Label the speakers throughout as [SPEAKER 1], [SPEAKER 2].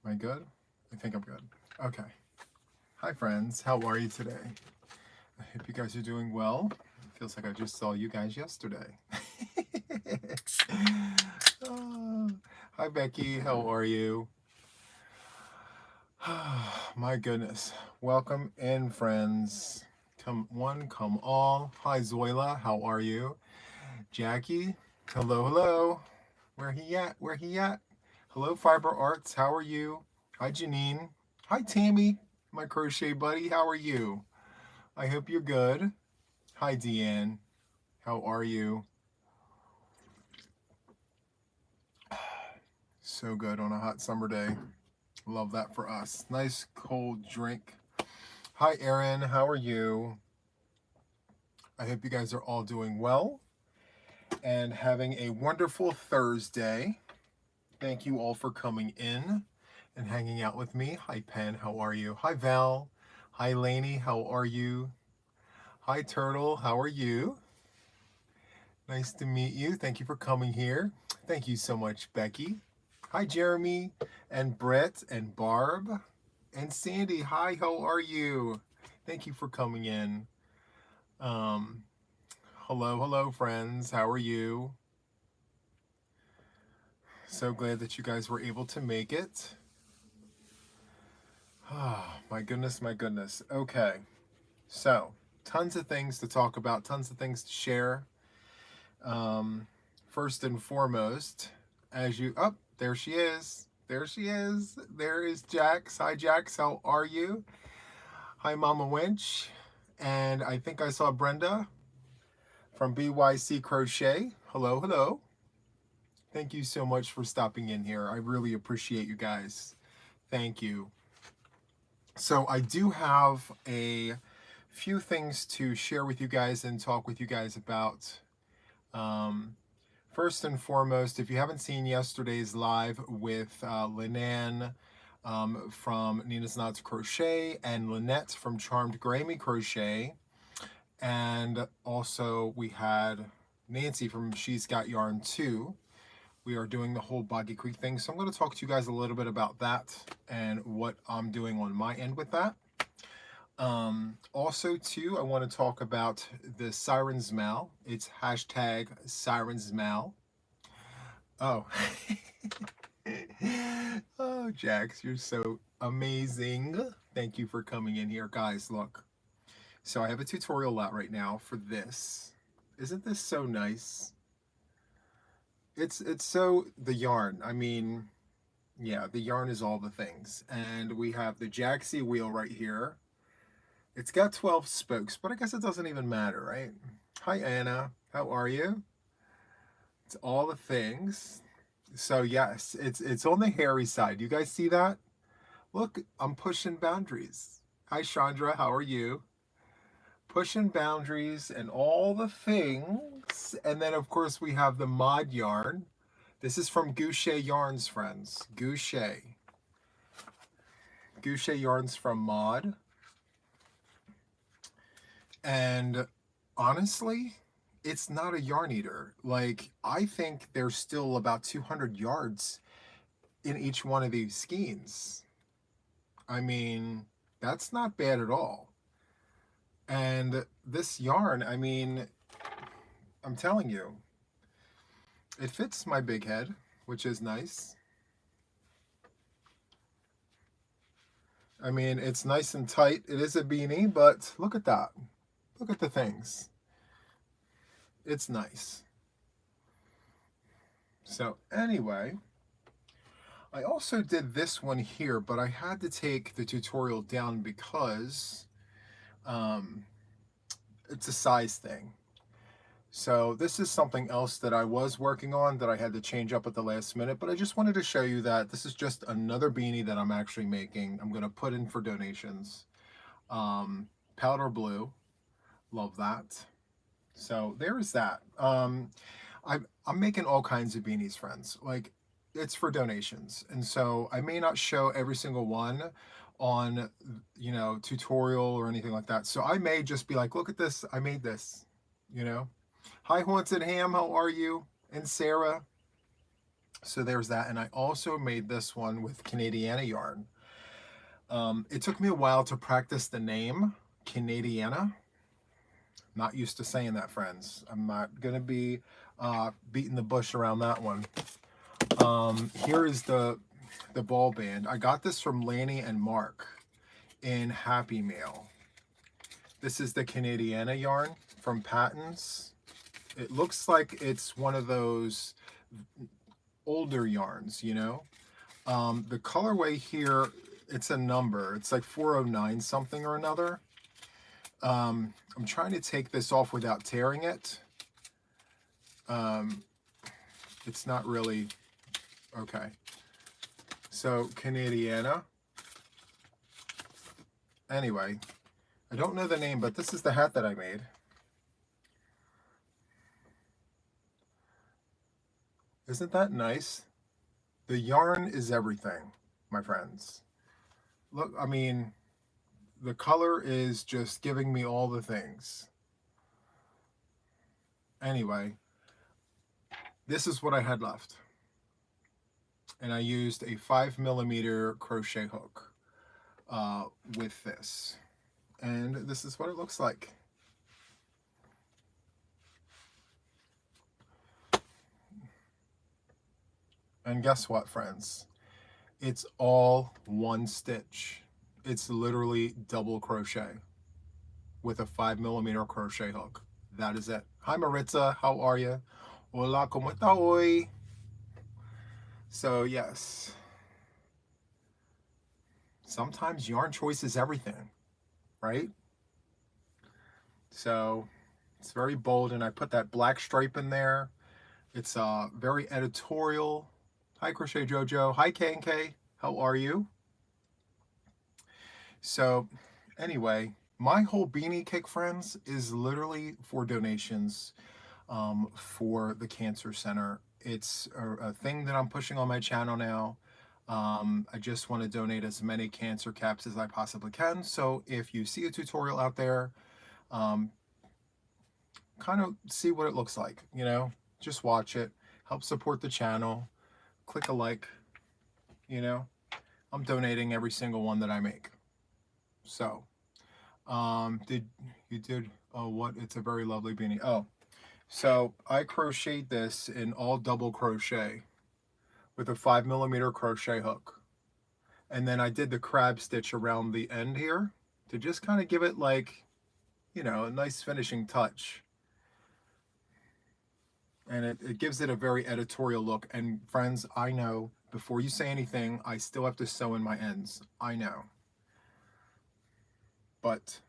[SPEAKER 1] Am I good? I think I'm good. Okay. Hi, friends. How are you today? I hope you guys are doing well. Feels like I just saw you guys yesterday. Ah, hi, Becky. How are you? My goodness. Welcome in, friends. Come one, come all. Hi, Zoila. How are you? Jackie. Hello, hello. Where he at? Where he at? Hello, Fiber Arts. How are you? Hi, Janine. Hi, Tammy, my crochet buddy. How are you? I hope you're good. Hi, Deanne. How are you? So good on a hot summer day. Love that for us. Nice cold drink. Hi, Erin. How are you? I hope you guys are all doing well and having a wonderful Thursday. Thank you all for coming in and hanging out with me. Hi, Pen. How are you? Hi, Val. Hi, Lainey. How are you? Hi, Turtle. How are you? Nice to meet you. Thank you for coming here. Thank you so much, Becky. Hi, Jeremy and Brett and Barb and Sandy. Hi, how are you? Thank you for coming in. Um, hello, friends. How are you? So glad that you guys were able to make it. Ah, my goodness, my goodness. Okay, so tons of things to talk about, tons of things to share. First and foremost, as you, oh, there she is. There she is. There is Jax. Hi, Jax. How are you? Hi, Mama Winch. And I think I saw Brenda from BYC Crochet. Hello, hello. Thank you so much for stopping in here. I really appreciate you guys. Thank you. So I do have a few things to share with you guys and talk with you guys about. First and foremost, if you haven't seen yesterday's live with Linan from Nina's Knots Crochet and Lynette from Charmed Grammy Crochet, and also we had Nancy from She's Got Yarn too. We are doing the whole Boggy Creek thing, so I'm going to talk to you guys a little bit about that and what I'm doing on my end with that. Also too, I want to talk about the Sirens Mal. It's hashtag Sirens Mal. Oh. Oh, Jax, you're so amazing. Thank you for coming in here. Guys, look. So I have a tutorial out right now for this. Isn't this so nice? It's so the yarn. I mean, yeah, the yarn is all the things. And we have the Jaxie wheel right here. It's got 12 spokes, but I guess it doesn't even matter, right? Hi, Anna. How are you? It's all the things. So yes, it's on the hairy side. You guys see that? Look, I'm pushing boundaries. Hi, Chandra. How are you? Pushing boundaries and all the things. And then, of course, we have the mod yarn. This is from Goucher Yarns, friends. Goucher. Goucher Yarns from Mod. And honestly, it's not a yarn eater. Like, I think there's still about 200 yards in each one of these skeins. I mean, that's not bad at all. And this yarn, I mean, I'm telling you, it fits my big head, which is nice. I mean, it's nice and tight. It is a beanie, but look at that. Look at the things. It's nice. So anyway, I also did this one here, but I had to take the tutorial down because it's a size thing. So this is something else that I was working on that I had to change up at the last minute, but I just wanted to show you that this is just another beanie that I'm actually making. I'm going to put in for donations. Powder blue, love that. So there's that. I'm making all kinds of beanies, friends. Like, it's for donations, and so I may not show every single one on, you know, tutorial or anything like that. So I may just be like, look at this, I made this, you know. Hi, Haunted Ham, how are you? And Sarah. So there's that. And I also made this one with Canadiana yarn. It took me a while to practice the name, Canadiana. Not used to saying that, friends. I'm not going to be beating the bush around that one. Here is the ball band. I got this from Lanny and Mark in Happy Mail. This is the Canadiana yarn from Patton's. It looks like it's one of those older yarns, you know. The colorway here, it's a number. It's like 409 something or another. I'm trying to take this off without tearing it. It's not really okay. So Canadiana. Anyway, I don't know the name, but this is the hat that I made. Isn't that nice? The yarn is everything, my friends. Look, I mean, the color is just giving me all the things. Anyway, this is what I had left. And I used a 5mm crochet hook with this. And this is what it looks like. And guess what, friends? It's all one stitch. It's literally double crochet with a 5mm crochet hook. That is it. Hi Maritza, how are you? Hola, ¿cómo está hoy? So yes, sometimes yarn choice is everything, right? So it's very bold, and I put that black stripe in there. It's very editorial. Hi Crochet Jojo. Hi K&K. How are you? So anyway, my whole beanie cake, friends, is literally for donations for the Cancer Center. It's a thing that I'm pushing on my channel now. I just want to donate as many cancer caps as I possibly can. So if you see a tutorial out there, kind of see what it looks like, you know, just watch it, help support the channel, click a like, you know, I'm donating every single one that I make. So, oh, what? It's a very lovely beanie. Oh, so I crocheted this in all double crochet with a 5mm crochet hook. And then I did the crab stitch around the end here to just kind of give it like, you know, a nice finishing touch. And it gives it a very editorial look. And friends, I know, before you say anything, I still have to sew in my ends. I know. But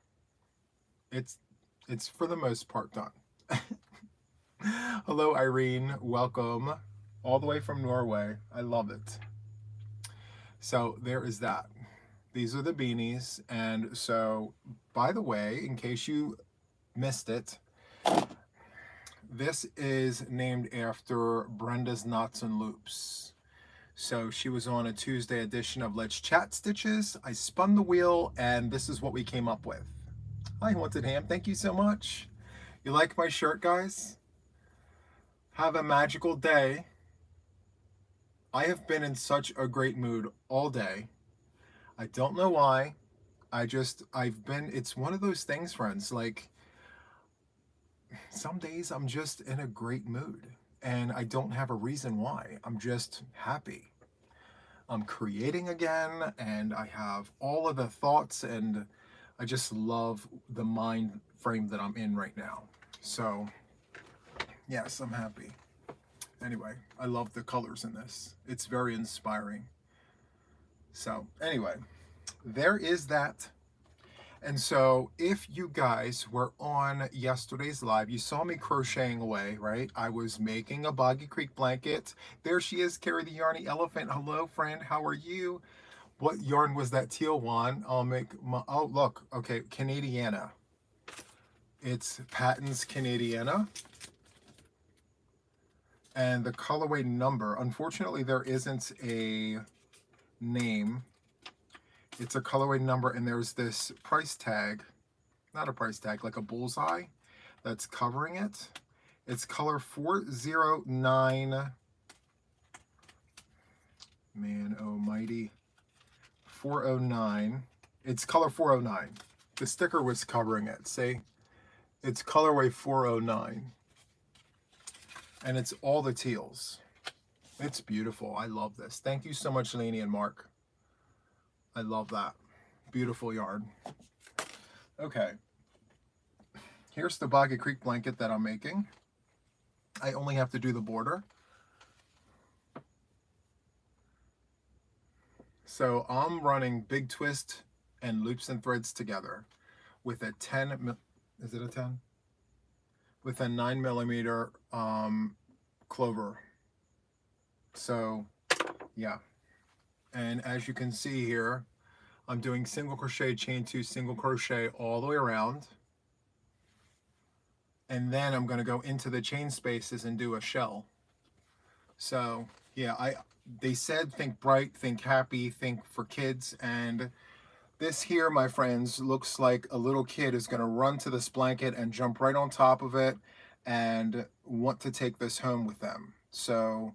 [SPEAKER 1] it's for the most part done. Hello, Irene. Welcome all the way from Norway. I love it. So there is that. These are the beanies. And so, by the way, in case you missed it, this is named after Brenda's Knots and Loops. So she was on a Tuesday edition of Let's Chat Stitches. I spun the wheel, and this is what we came up with. Hi, Haunted Ham. Thank you so much. You like my shirt, guys? Have a magical day. I have been in such a great mood all day. I don't know why. It's one of those things, friends, like some days I'm just in a great mood and I don't have a reason why. I'm just happy. I'm creating again and I have all of the thoughts and I just love the mind frame that I'm in right now. So yes, I'm happy. Anyway, I love the colors in this. It's very inspiring. So anyway, there is that. And so if you guys were on yesterday's live, you saw me crocheting away, right? I was making a Boggy Creek blanket. There she is, Carrie the Yarny Elephant. Hello, friend. How are you? What yarn was that, teal, Juan? I'll make my, oh, look. Okay, Canadiana. It's Patton's Canadiana. And the colorway number, unfortunately, there isn't a name. It's a colorway number, and there's this price tag, not a price tag, like a bullseye that's covering it. It's color 409. Man almighty. 409. It's color 409. The sticker was covering it. See? It's colorway 409. And it's all the teals. It's beautiful. I love this. Thank you so much, Lainey and Mark. I love that. Beautiful yard. Okay. Here's the Boggy Creek blanket that I'm making. I only have to do the border. So I'm running big twist and loops and threads together with a 10, is it a 10? With a 9mm clover. So yeah. And as you can see here, I'm doing single crochet, chain 2, single crochet all the way around. And then I'm going to go into the chain spaces and do a shell. So yeah, they said think bright, think happy, think for kids. And this here, my friends, looks like a little kid is going to run to this blanket and jump right on top of it and want to take this home with them. So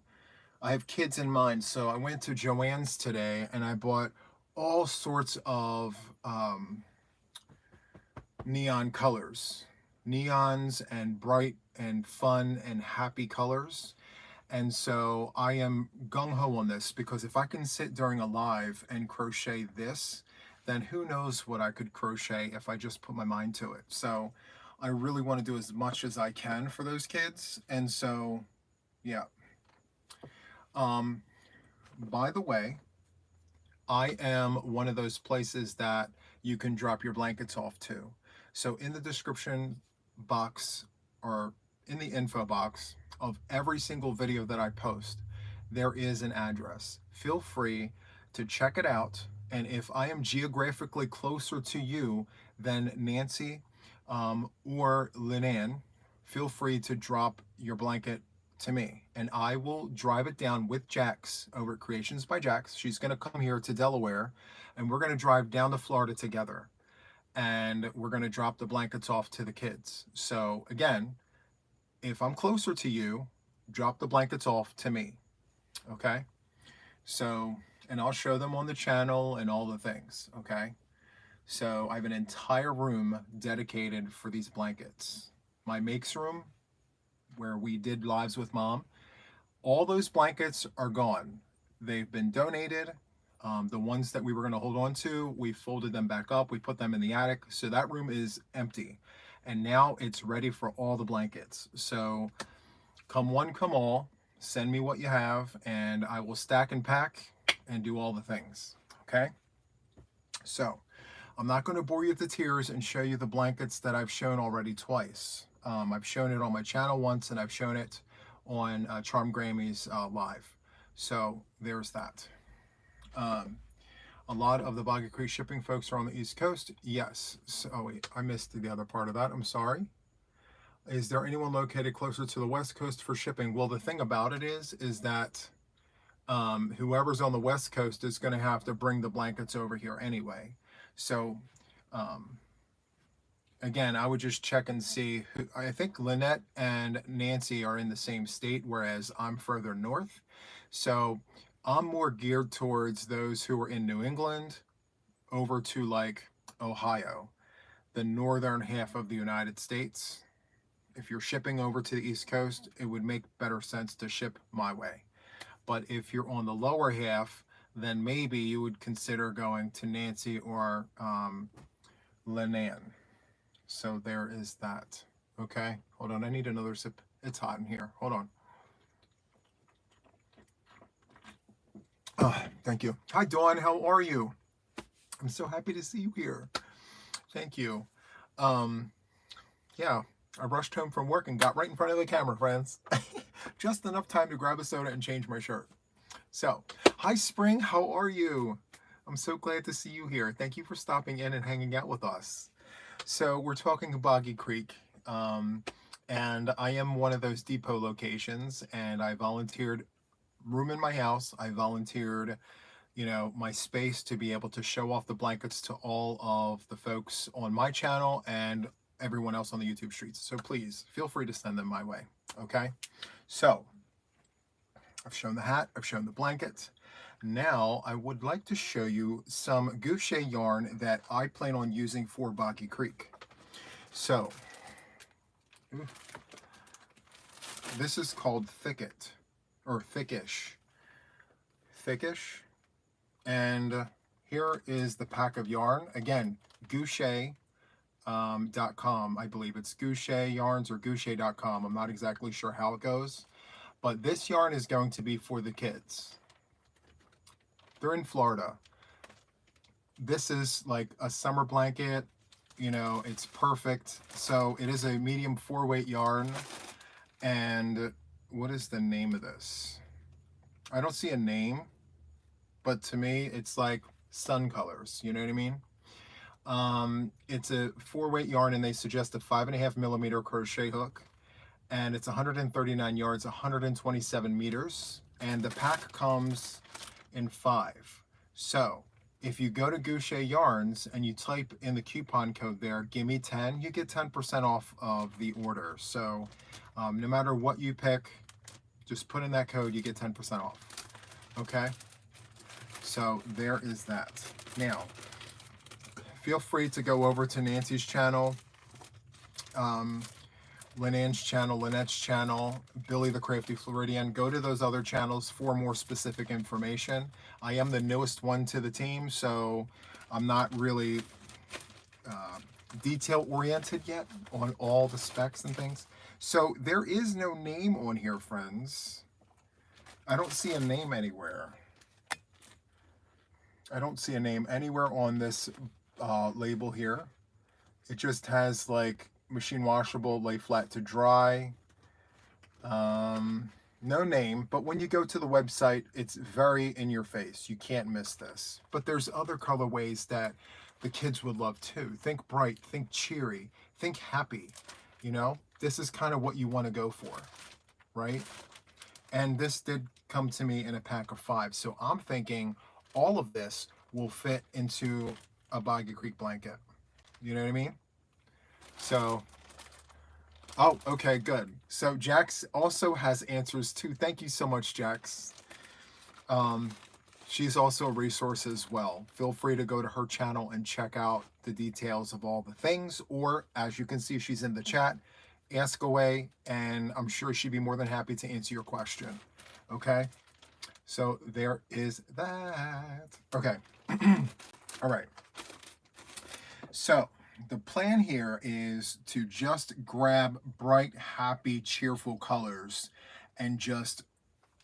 [SPEAKER 1] I have kids in mind. So I went to Joann's today and I bought all sorts of neon colors. Neons and bright and fun and happy colors. And so I am gung-ho on this, because if I can sit during a live and crochet this, then who knows what I could crochet if I just put my mind to it. So I really want to do as much as I can for those kids. And so, yeah. By the way, I am one of those places that you can drop your blankets off to. So in the description box, or in the info box of every single video that I post, there is an address. Feel free to check it out. And if I am geographically closer to you than Nancy or Linan, feel free to drop your blanket to me, and I will drive it down with Jax over at Creations by Jax. She's going to come here to Delaware, and we're going to drive down to Florida together, and we're going to drop the blankets off to the kids. So again, if I'm closer to you, drop the blankets off to me. Okay? So, and I'll show them on the channel and all the things. Okay? So I have an entire room dedicated for these blankets. My makes room, where we did lives with Mom, all those blankets are gone. They've been donated. The ones that we were going to hold on to, we folded them back up. We put them in the attic. So that room is empty. And now it's ready for all the blankets. So come one, come all. Send me what you have, and I will stack and pack and do all the things. Okay? So I'm not going to bore you to tears and show you the blankets that I've shown already twice. I've shown it on my channel once, and I've shown it on Charm Grammy's live. So there's that. A lot of the Boggy Creek shipping folks are on the East Coast. Yes. So, oh wait, I missed the other part of that. I'm sorry. Is there anyone located closer to the West Coast for shipping? Well, the thing about it is that whoever's on the West Coast is going to have to bring the blankets over here anyway. So, again, I would just check and see. I think Lynette and Nancy are in the same state, whereas I'm further north. So I'm more geared towards those who are in New England over to like Ohio, the northern half of the United States. If you're shipping over to the East Coast, it would make better sense to ship my way. But if you're on the lower half, then maybe you would consider going to Nancy or Linan. So there is that. Okay, hold on. I need another sip. It's hot in here. Hold on. Oh, thank you. Hi, Dawn. How are you? I'm so happy to see you here. Thank you. Yeah, I rushed home from work and got right in front of the camera, friends. Just enough time to grab a soda and change my shirt. So, hi, Spring. How are you? I'm so glad to see you here. Thank you for stopping in and hanging out with us. So we're talking Boggy Creek, and I am one of those depot locations, and I volunteered room in my house. I volunteered, you know, my space to be able to show off the blankets to all of the folks on my channel and everyone else on the YouTube streets. So please feel free to send them my way. Okay. So I've shown the hat, I've shown the blanket. Now, I would like to show you some gouache yarn that I plan on using for Boggy Creek. So, this is called Thicket, or Thickish. Thickish. And here is the pack of yarn. Again, gouache.com, I believe. It's Gouache Yarns or gouache.com. I'm not exactly sure how it goes. But this yarn is going to be for the kids. They're in Florida. This is like a summer blanket. You know, it's perfect. So it is a medium 4-weight yarn. And what is the name of this? I don't see a name, but to me, it's like sun colors. You know what I mean? It's a 4-weight yarn, and they suggest a 5.5 millimeter crochet hook. And it's 139 yards, 127 meters. And the pack comes in 5. So if you go to Gouache Yarns and you type in the coupon code there, gimme 10, you get 10% off of the order. So no matter what you pick, just put in that code, you get 10% off. Okay? So there is that. Now, feel free to go over to Nancy's channel, Lynette's channel, Billy the Crafty Floridian. Go to those other channels for more specific information. I am the newest one to the team, so I'm not really detail oriented yet on all the specs and things. So there is no name on here, friends. I don't see a name anywhere. I don't see a name anywhere on this label here. It just has like machine washable, lay flat to dry. No name, but when you go to the website, it's very in your face. You can't miss this. But there's other colorways that the kids would love too. Think bright, think cheery, think happy. You know, this is kind of what you want to go for, right? And this did come to me in a pack of 5. So I'm thinking all of this will fit into a Boggy Creek blanket. You know what I mean? So, oh, okay, good. So Jax also has answers too. Thank you so much, Jax. She's also a resource as well. Feel free to go to her channel and check out the details of all the things, or as you can see, she's in the chat. Ask away, and I'm sure she'd be more than happy to answer your question. Okay? So there is that. Okay. All right. So the plan here is to just grab bright, happy, cheerful colors and just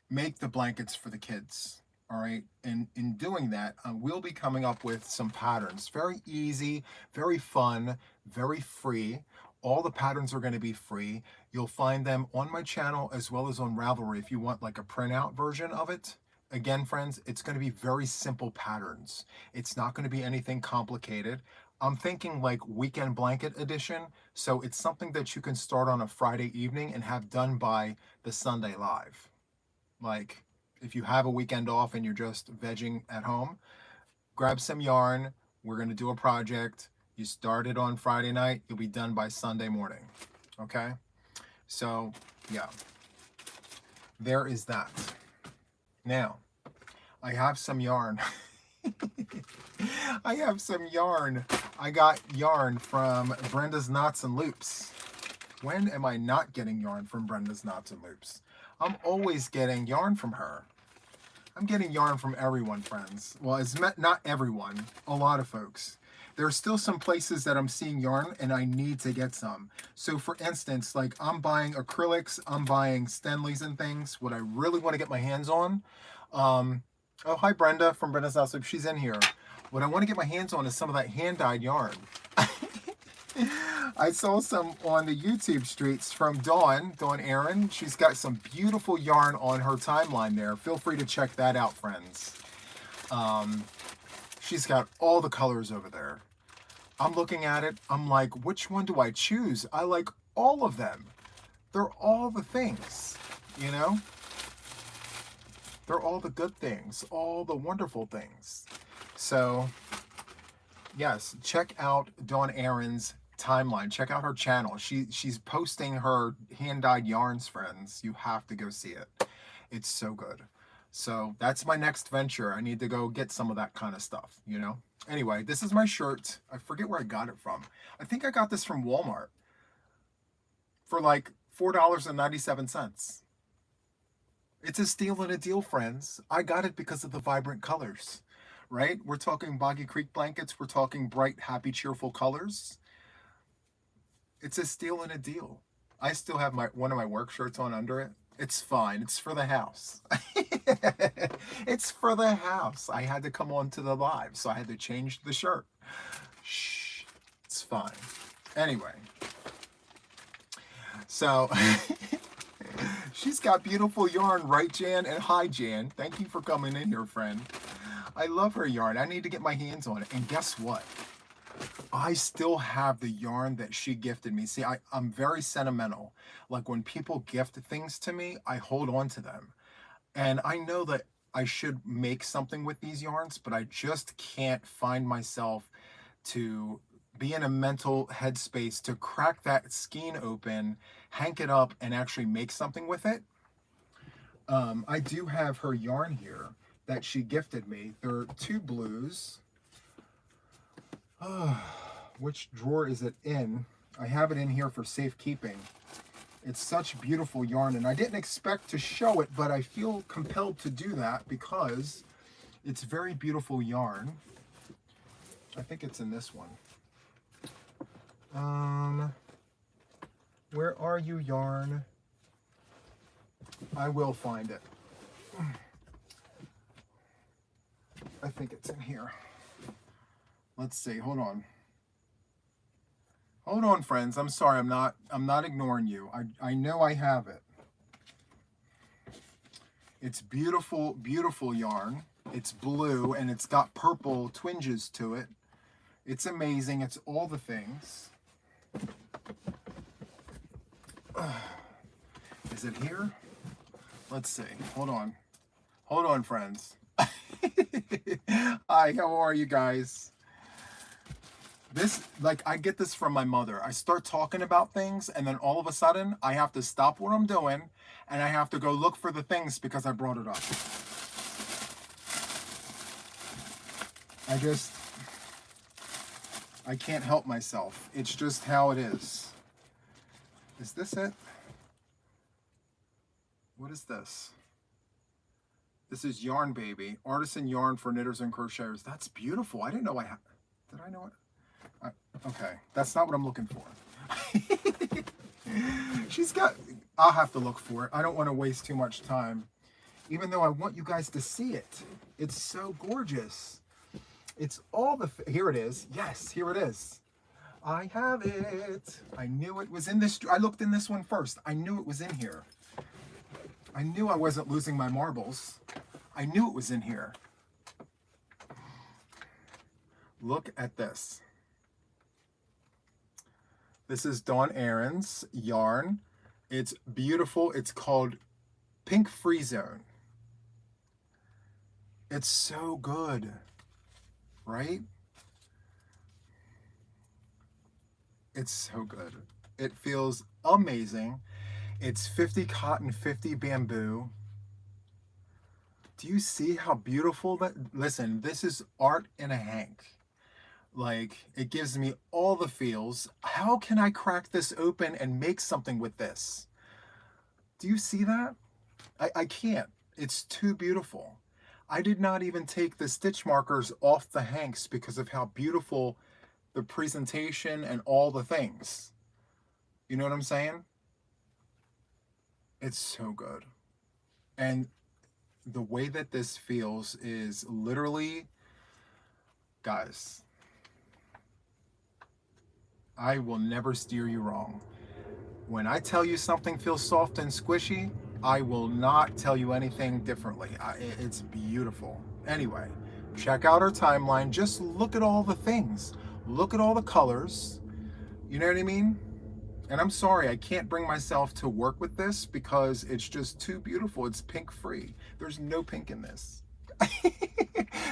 [SPEAKER 1] make the blankets for the kids. All right. And in doing that, we'll be coming up with some patterns. Very easy, very fun, very free. All the patterns are going to be free. You'll find them on my channel as well as on Ravelry if you want like a printout version of it. Again, friends, it's going to be very simple patterns. It's not going to be anything complicated. I'm thinking like weekend blanket edition. So it's something that you can start on a Friday evening and have done by the Sunday live. Like if you have a weekend off and you're just vegging at home, grab some yarn. We're going to do a project. You start it on Friday night, you'll be done by Sunday morning. Okay? So, yeah. There is that. Now, I have some yarn. I have some yarn. I got yarn from Brenda's Knots and Loops. When am I not getting yarn from Brenda's Knots and Loops? I'm always getting yarn from her. I'm getting yarn from everyone, friends. Well, it's not everyone, a lot of folks. There's still some places that I'm seeing yarn and I need to get some. So for instance, like I'm buying acrylics, I'm buying Stenleys and things. What I really want to get my hands on, oh, hi Brenda from Brenda's House. She's in here. What I want to get my hands on is some of that hand-dyed yarn. I saw some on the YouTube streets from Dawn Aaron. She's got some beautiful yarn on her timeline there. Feel free to check that out, friends. She's got all the colors over there. I'm looking at it. I'm like, which one do I choose? I like all of them. They're all the things, you know? They're all the good things, all the wonderful things. So, yes, check out Dawn Aaron's timeline. Check out her channel. She's posting her hand-dyed yarns, friends. You have to go see it. It's so good. So that's my next venture. I need to go get some of that kind of stuff, you know? Anyway, this is my shirt. I forget where I got it from. I think I got this from Walmart for like $4.97. It's a steal and a deal, friends. I got it because of the vibrant colors, right? We're talking Boggy Creek blankets. We're talking bright, happy, cheerful colors. It's a steal and a deal. I still have one of my work shirts on under it. It's fine. It's for the house. It's for the house. I had to come on to the live, so I had to change the shirt. Shh. It's fine. Anyway. So, she's got beautiful yarn, right, Jan? And hi, Jan. Thank you for coming in here, friend. I love her yarn. I need to get my hands on it. And guess what? I still have the yarn that she gifted me. See, I'm very sentimental. Like when people gift things to me, I hold on to them. And I know that I should make something with these yarns, but I just can't find myself to be in a mental headspace to crack that skein open, hank it up, and actually make something with it. I do have her yarn here that she gifted me. There are 2 blues. Which drawer is it in? I have it in here for safekeeping. It's such beautiful yarn, and I didn't expect to show it, but I feel compelled to do that because it's very beautiful yarn. I think it's in this one. Where are you, yarn? I will find it. I think it's in here. Let's see. Hold on. Hold on, friends. I'm sorry. I'm not ignoring you. I know I have it. It's beautiful, beautiful yarn. It's blue and it's got purple twinges to it. It's amazing. It's all the things. Is it here? Let's see. Hold on. Hold on, friends. Hi, how are you guys? This, like, I get this from my mother. I start talking about things, and then all of a sudden, I have to stop what I'm doing, and I have to go look for the things because I brought it up. I can't help myself. It's just how it is. Is this it? What is this? This is Yarn Baby, artisan yarn for knitters and crocheters. That's beautiful. I didn't know I had. Did I know it? Okay, that's not what I'm looking for. She's got. I'll have to look for it. I don't want to waste too much time, even though I want you guys to see it. It's so gorgeous. It's all the. Here it is. Yes, here it is. I have it. I knew it was in this. I looked in this one first. I knew it was in here. I knew I wasn't losing my marbles. I knew it was in here. Look at this. This is Dawn Aaron's yarn. It's beautiful. It's called Pink Free Zone. It's so good, right? It's so good. It feels amazing. It's 50 cotton, 50 bamboo. Do you see how beautiful that? Listen, this is art in a hank. Like, it gives me all the feels. How can I crack this open and make something with this? Do you see that? I can't. It's too beautiful. I did not even take the stitch markers off the hanks because of how beautiful the presentation and all the things. You know what I'm saying? It's so good. And the way that this feels is literally, guys, I will never steer you wrong. When I tell you something feels soft and squishy, I will not tell you anything differently. It's beautiful. Anyway, check out our timeline. Just look at all the things. Look at all the colors. You know what I mean? And I'm sorry, I can't bring myself to work with this because it's just too beautiful. It's pink free. There's no pink in this.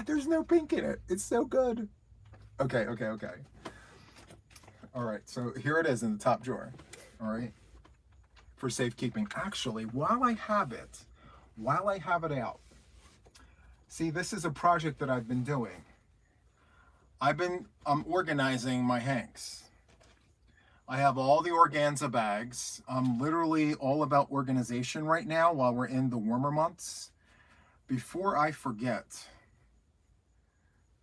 [SPEAKER 1] There's no pink in it. It's so good. Okay. All right, so here it is in the top drawer. All right, for safekeeping. Actually, while I have it out, See, this is a project that I've been doing. I'm organizing my hanks. I have all the organza bags. I'm literally all about organization right now while we're in the warmer months. Before I forget,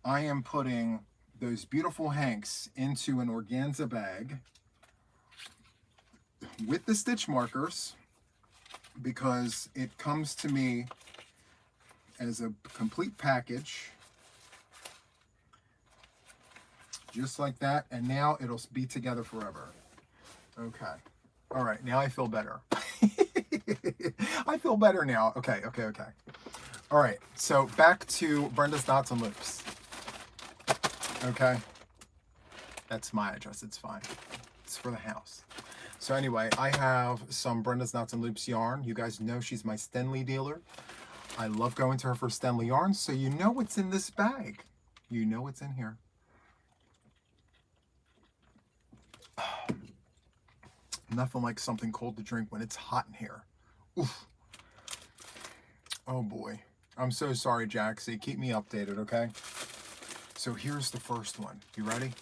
[SPEAKER 1] I am putting those beautiful hanks into an organza bag with the stitch markers, because it comes to me as a complete package, just like that, and now it'll be together forever. Okay. All right, now I feel better. I feel better now. Okay. All right, so back to Brenda's Knots and Loops. Okay. That's my address, it's fine. It's for the house. So anyway, I have some Brenda's Knots and Loops yarn. You guys know she's my Stenley dealer. I love going to her for Stenley yarn, so you know what's in this bag. You know what's in here. Nothing like something cold to drink when it's hot in here. Oof. Oh boy. I'm so sorry, Jaxie. Keep me updated, okay? So here's the first one. You ready?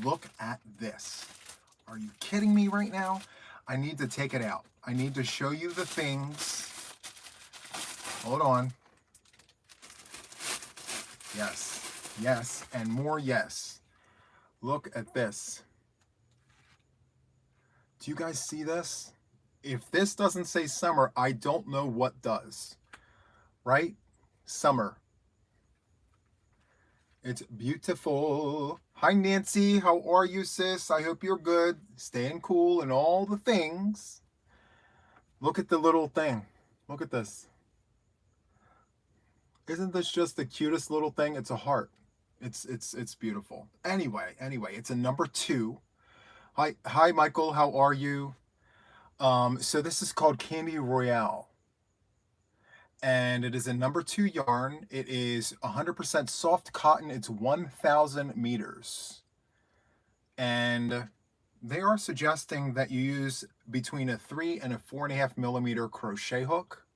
[SPEAKER 1] Look at this. Are you kidding me right now? I need to take it out. I need to show you the things. Hold on. Yes, and more yes. Look at this. Do you guys see this? If this doesn't say summer, I don't know what does. Right? Summer. It's beautiful. Hi, Nancy. How are you, sis? I hope you're good. Staying cool and all the things. Look at the little thing. Look at this. Isn't this just the cutest little thing? It's a heart. It's beautiful. Anyway, it's a number 2. Hi, Michael. How are you? So this is called Candy Royale. And it is a number 2 yarn. It is 100% soft cotton. It's 1,000 meters. And they are suggesting that you use between a 3 and a 4.5 millimeter crochet hook.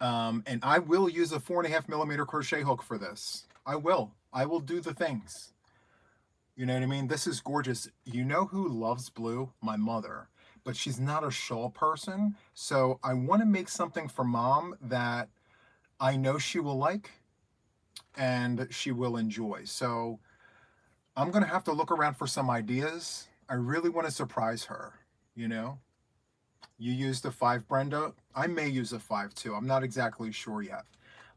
[SPEAKER 1] And I will use a 4.5 millimeter crochet hook for this. I will do the things. You know what I mean? This is gorgeous. You know who loves blue? My mother. But she's not a shawl person. So I want to make something for mom that I know she will like and she will enjoy. So I'm going to have to look around for some ideas. I really want to surprise her, you know? You used a 5, Brenda. I may use a 5 too. I'm not exactly sure yet.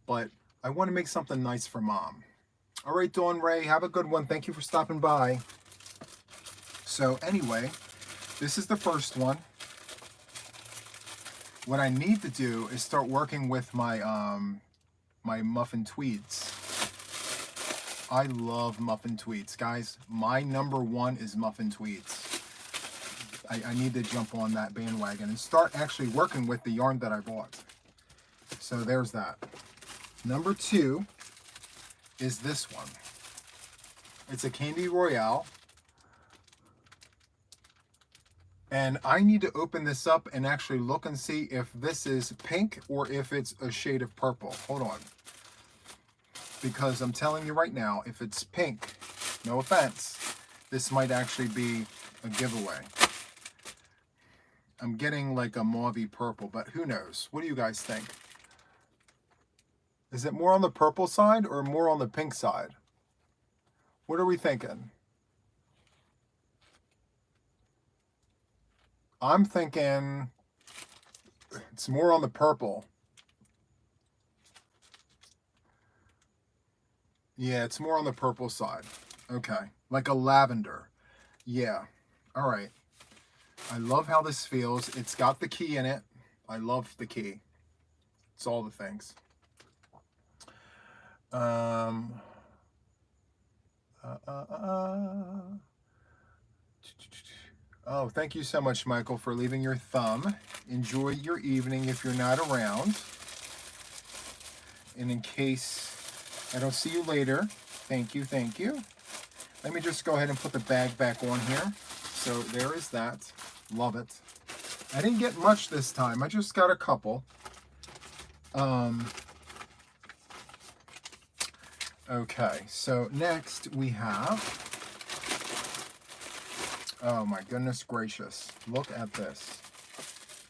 [SPEAKER 1] But I want to make something nice for mom. All right, Dawn Ray, have a good one. Thank you for stopping by. So anyway, this is the first one. What I need to do is start working with my my muffin tweeds. I love muffin tweeds, guys. My number 1 is muffin tweeds. I need to jump on that bandwagon and start actually working with the yarn that I bought. So there's that. Number 2 is this one. It's a Candy Royale. And I need to open this up and actually look and see if this is pink or if it's a shade of purple. Hold on. Because I'm telling you right now, if it's pink, no offense, this might actually be a giveaway. I'm getting like a mauvey purple, but who knows? What do you guys think? Is it more on the purple side or more on the pink side? What are we thinking? I'm thinking it's more on the purple. Yeah, it's more on the purple side. Okay, like a lavender. Yeah, all right. I love how this feels. It's got the key in it. I love the key. It's all the things. Oh, thank you so much, Michael, for leaving your thumb. Enjoy your evening if you're not around. And in case I don't see you later, thank you. Let me just go ahead and put the bag back on here. So there is that. Love it. I didn't get much this time. I just got a couple. Okay, so next we have, oh my goodness gracious, look at this.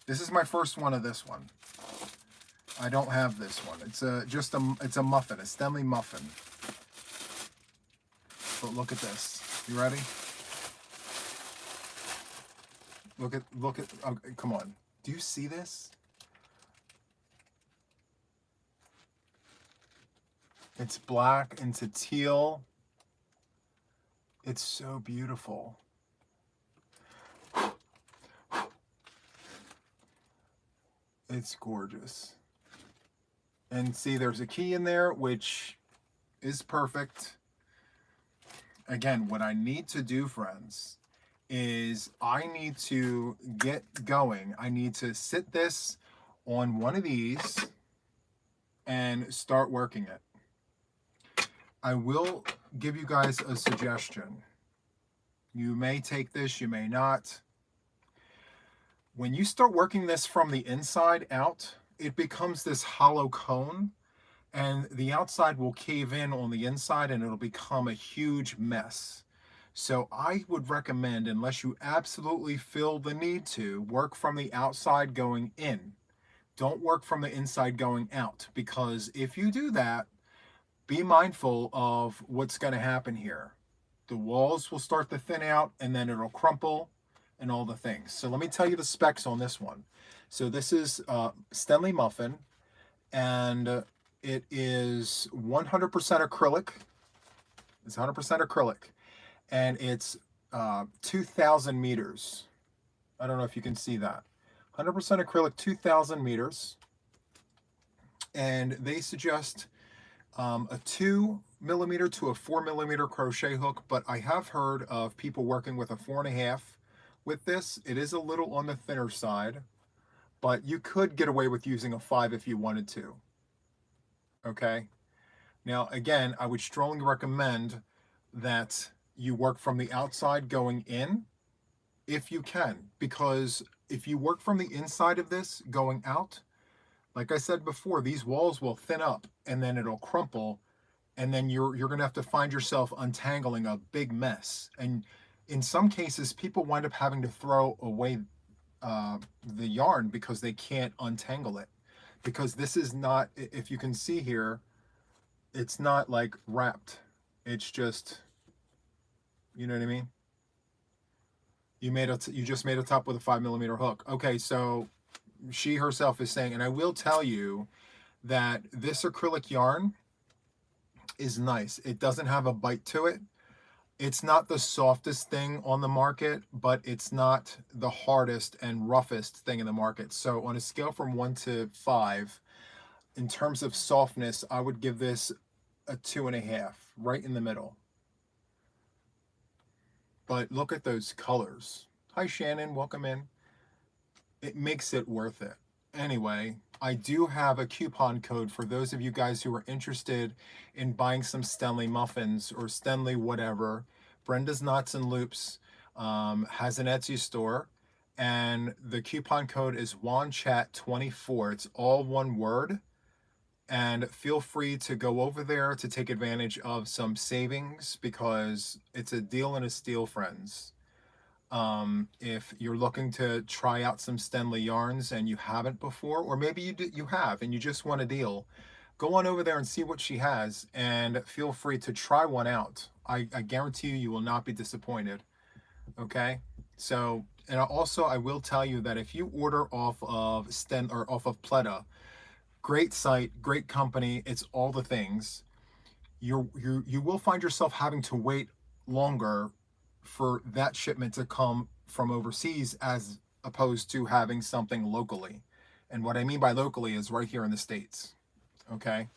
[SPEAKER 1] This is my first one of this one. I don't have this one. It's a muffin, a Stanley muffin. But look at this. You ready? Look at, oh, come on. Do you see this? It's black into teal. It's so beautiful. It's gorgeous. And see, there's a key in there, which is perfect. Again, what I need to do, friends, is I need to get going. I need to sit this on one of these and start working it. I will give you guys a suggestion. You may take this, you may not. When you start working this from the inside out, it becomes this hollow cone, and the outside will cave in on the inside and it'll become a huge mess. So I would recommend, unless you absolutely feel the need to, work from the outside going in. Don't work from the inside going out, because if you do that, be mindful of what's going to happen here. The walls will start to thin out and then it'll crumple and all the things. So let me tell you the specs on this one. So this is Stanley muffin, and it is 100% acrylic. It's 100% acrylic, and it's 2,000 meters. I don't know if you can see that. 100% acrylic, 2,000 meters. And they suggest a 2mm to a 4mm crochet hook, but I have heard of people working with a 4.5 with this. It is a little on the thinner side, but you could get away with using a 5 if you wanted to. Okay. Now, again, I would strongly recommend that you work from the outside going in if you can, because if you work from the inside of this going out, like I said before, these walls will thin up and then it'll crumple, and then you're going to have to find yourself untangling a big mess. And in some cases, people wind up having to throw away the yarn because they can't untangle it. Because this is not, if you can see here, it's not like wrapped. It's just, you know what I mean? You just made a top with a 5mm hook. Okay, so she herself is saying, and I will tell you that this acrylic yarn is nice. It doesn't have a bite to it. It's not the softest thing on the market, but it's not the hardest and roughest thing in the market. So on a scale from 1 to 5, in terms of softness, I would give this a 2.5, right in the middle. But look at those colors. Hi, Shannon, welcome in. It makes it worth it. Anyway, I do have a coupon code for those of you guys who are interested in buying some Stanley muffins or Stanley whatever. Brenda's Knots and Loops has an Etsy store, and the coupon code is JuanChat24. It's all one word, and feel free to go over there to take advantage of some savings, because it's a deal and a steal, friends. If you're looking to try out some Stanley yarns and you haven't before, or maybe you have and you just want a deal, go on over there and see what she has, and feel free to try one out. I guarantee you will not be disappointed. Okay, so, and also I will tell you that if you order off of off of Pleta, great site, great company, it's all the things, you will find yourself having to wait longer for that shipment to come from overseas, as opposed to having something locally. And what I mean by locally is right here in the States. Okay,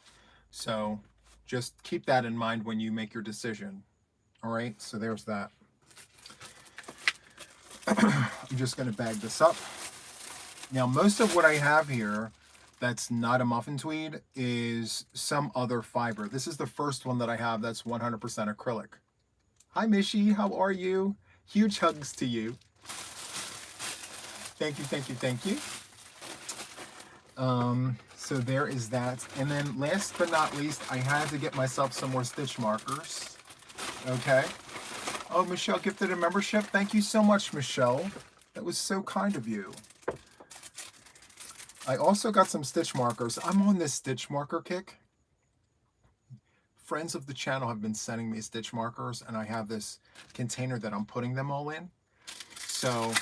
[SPEAKER 1] so just keep that in mind when you make your decision. All right, so there's that. I'm just going to bag this up. Now, most of what I have here that's not a muffin tweed is some other fiber. This is the first one that I have that's 100% acrylic. Hi, Mishi, how are you? Huge hugs to you. Thank you, thank you, thank you. So there is that. And then last but not least, I had to get myself some more stitch markers. Okay. Oh, Michelle gifted a membership. Thank you so much, Michelle. That was so kind of you. I also got some stitch markers. I'm on this stitch marker kick. Friends of the channel have been sending me stitch markers, and I have this container that I'm putting them all in. So,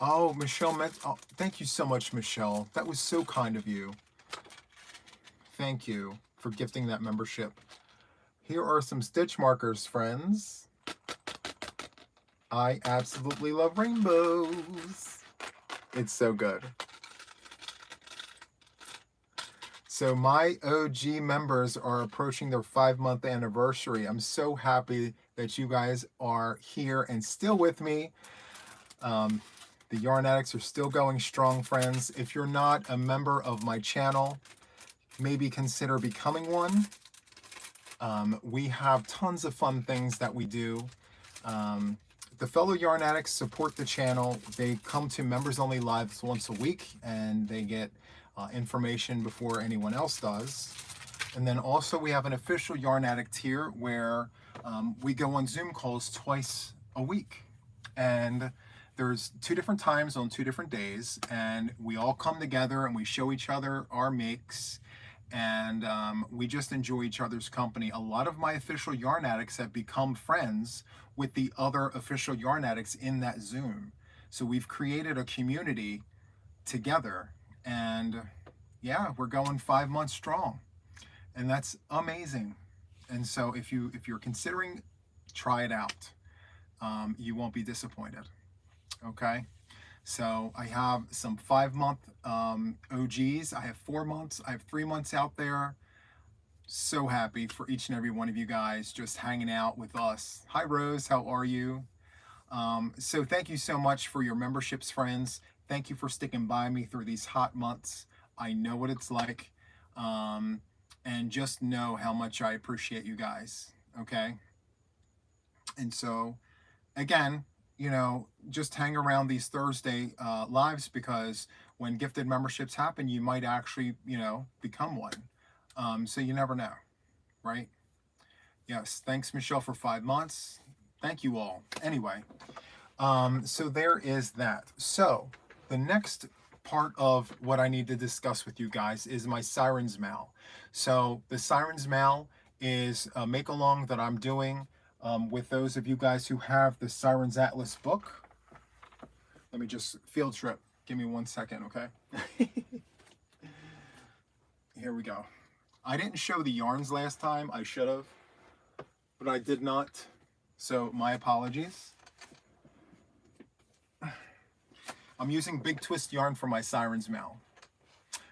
[SPEAKER 1] oh, Michelle, oh, thank you so much, Michelle. That was so kind of you. Thank you for gifting that membership. Here are some stitch markers, friends. I absolutely love rainbows. It's so good. So my OG members are approaching their 5-month anniversary. I'm so happy that you guys are here and still with me. The Yarn Addicts are still going strong, friends. If you're not a member of my channel, maybe consider becoming one. We have tons of fun things that we do. The fellow Yarn Addicts support the channel. They come to members only lives once a week, and they get information before anyone else does. And then also we have an official Yarn Addict tier where we go on Zoom calls twice a week. And there's 2 different times on 2 different days, and we all come together and we show each other our makes, and we just enjoy each other's company. A lot of my official Yarn Addicts have become friends with the other official Yarn Addicts in that Zoom. So we've created a community together, and yeah, we're going 5 months strong, and that's amazing. And so if you're considering, try it out. You won't be disappointed. Okay, so I have some 5-month OGs. I have 4 months. I have 3 months out there. So happy for each and every one of you guys just hanging out with us. Hi, Rose. How are you? So thank you so much for your memberships, friends. Thank you for sticking by me through these hot months. I know what it's like. And just know how much I appreciate you guys. Okay. And so, again, you know, just hang around these Thursday lives, because when gifted memberships happen, you might actually, you know, become one. So you never know, right? Yes. Thanks, Michelle, for 5 months. Thank you all. Anyway, so there is that. So the next part of what I need to discuss with you guys is my Sirens Mal. So the Sirens Mal is a make-along that I'm doing with those of you guys who have the Sirens Atlas book. Let me just field trip. Give me 1 second, okay? Here we go. I didn't show the yarns last time. I should have, but I did not. So my apologies. I'm using Big Twist yarn for my Sirens Mal.